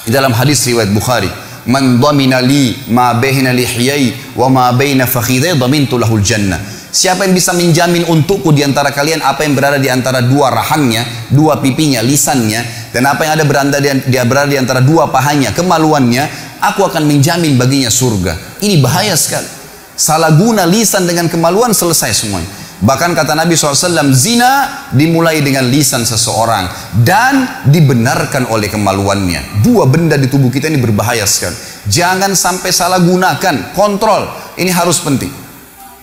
Di dalam hadis riwayat Bukhari, man dhamina li ma baina lihiyai wa ma baina fakhidai dhamintu lahul jannah. Siapa yang bisa menjamin untukku di antara kalian apa yang berada di antara dua rahangnya, dua pipinya, lisannya, dan apa yang ada berada di antara dua pahanya, kemaluannya, aku akan menjamin baginya surga. Ini bahaya sekali. Salah guna lisan dengan kemaluan, selesai semuanya. Bahkan kata Nabi SAW, zina dimulai dengan lisan seseorang dan dibenarkan oleh kemaluannya. Dua benda di tubuh kita ini berbahaya sekali. Jangan sampai salah gunakan, kontrol. Ini harus penting.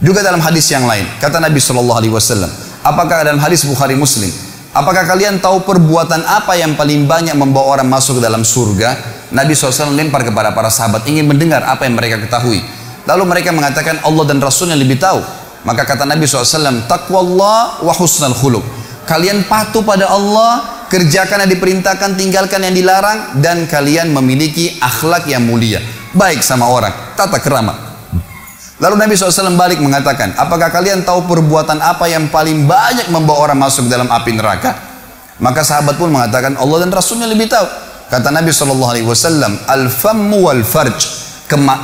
Juga dalam hadis yang lain, kata Nabi SAW, apakah dalam hadis Bukhari Muslim, apakah kalian tahu perbuatan apa yang paling banyak membawa orang masuk ke dalam surga? Nabi SAW lempar kepada para sahabat, ingin mendengar apa yang mereka ketahui. Lalu mereka mengatakan Allah dan Rasulnya lebih tahu. Maka kata Nabi SAW, taqwallah wa husnal khuluq. Kalian patuh pada Allah, kerjakan yang diperintahkan, tinggalkan yang dilarang, dan kalian memiliki akhlak yang mulia, baik sama orang, tata kerama. Lalu Nabi SAW balik mengatakan, apakah kalian tahu perbuatan apa yang paling banyak membawa orang masuk dalam api neraka? Maka sahabat pun mengatakan Allah dan Rasulnya lebih tahu. Kata Nabi SAW, al-fammu wal farj,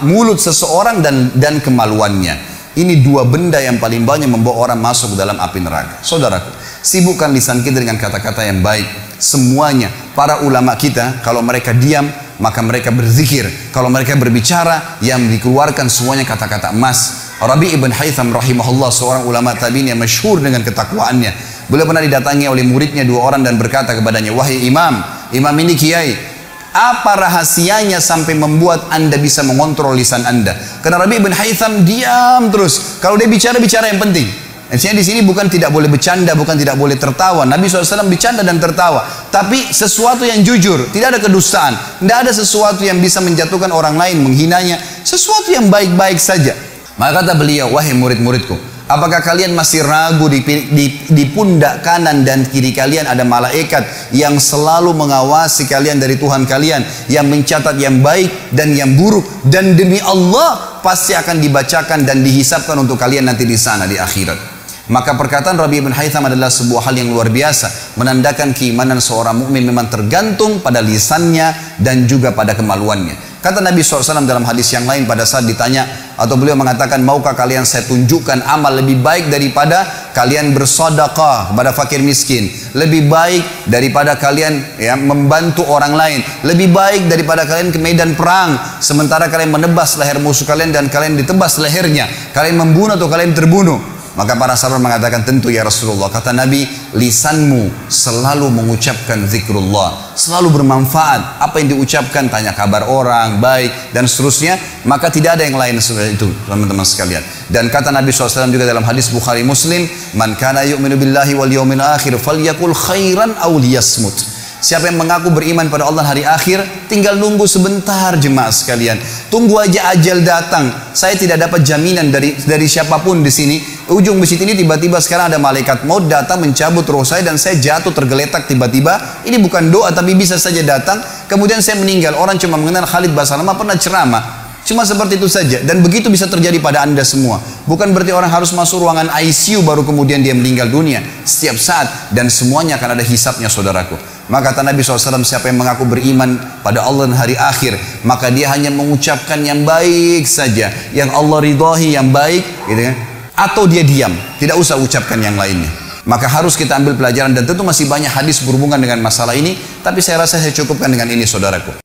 mulut seseorang dan kemaluannya. Ini dua benda yang paling banyak membawa orang masuk dalam api neraka. Saudaraku, sibukkan lisan kita dengan kata-kata yang baik. Semuanya, para ulama kita, kalau mereka diam, maka mereka berzikir. Kalau mereka berbicara, yang dikeluarkan semuanya kata-kata emas. Rabi' ibn Haytham rahimahullah, seorang ulama tabi'in yang masyhur dengan ketakwaannya. Beliau pernah didatangi oleh muridnya dua orang dan berkata kepadanya, wahai imam ini kiai, apa rahasianya sampai membuat anda bisa mengontrol lisan anda? Karena Rabi' bin Haytham diam terus. Kalau dia bicara yang penting. Artinya di sini bukan tidak boleh bercanda, bukan tidak boleh tertawa. Nabi SAW bercanda dan tertawa. Tapi sesuatu yang jujur, tidak ada kedustaan. Tidak ada sesuatu yang bisa menjatuhkan orang lain, menghinanya. Sesuatu yang baik-baik saja. Maka kata beliau, wahai murid-muridku, apakah kalian masih ragu di pundak kanan dan kiri kalian ada malaikat yang selalu mengawasi kalian dari Tuhan kalian, yang mencatat yang baik dan yang buruk, dan demi Allah pasti akan dibacakan dan dihisapkan untuk kalian nanti di sana di akhirat. Maka perkataan Rabi' bin Haytham adalah sebuah hal yang luar biasa, menandakan keimanan seorang mukmin memang tergantung pada lisannya dan juga pada kemaluannya. Kata Nabi SAW dalam hadis yang lain pada saat ditanya, atau beliau mengatakan, maukah kalian saya tunjukkan amal lebih baik daripada kalian bersedekah kepada fakir miskin, lebih baik daripada kalian membantu orang lain, lebih baik daripada kalian ke medan perang sementara kalian menebas leher musuh kalian dan kalian ditebas lehernya, kalian membunuh atau kalian terbunuh? Maka para sahabat mengatakan, tentu ya Rasulullah. Kata Nabi, lisanmu selalu mengucapkan zikrullah, selalu bermanfaat. Apa yang diucapkan, tanya kabar orang, baik, dan seterusnya. Maka tidak ada yang lain seperti itu, teman-teman sekalian. Dan kata Nabi SAW juga dalam hadis Bukhari Muslim, man kana yu'minu billahi wal yawmil akhir falyakul khairan aw liyasmut. Siapa yang mengaku beriman pada Allah hari akhir, tinggal nunggu sebentar jemaah sekalian. Tunggu aja ajal datang. Saya tidak dapat jaminan dari siapapun di sini. Ujung masjid ini tiba-tiba sekarang ada malaikat maut datang mencabut roh saya dan saya jatuh tergeletak tiba-tiba. Ini bukan doa tapi bisa saja datang. Kemudian saya meninggal. Orang cuma mengenal Khalid Basalamah pernah ceramah. Cuma seperti itu saja. Dan begitu bisa terjadi pada anda semua. Bukan berarti orang harus masuk ruangan ICU baru kemudian dia meninggal dunia. Setiap saat. Dan semuanya akan ada hisapnya, saudaraku. Maka kata Nabi SAW, siapa yang mengaku beriman pada Allah dan hari akhir, maka dia hanya mengucapkan yang baik saja, yang Allah ridhahi, yang baik, gitu kan? Atau dia diam, tidak usah ucapkan yang lainnya. Maka harus kita ambil pelajaran, dan tentu masih banyak hadis berhubungan dengan masalah ini, tapi saya rasa saya cukupkan dengan ini, saudaraku.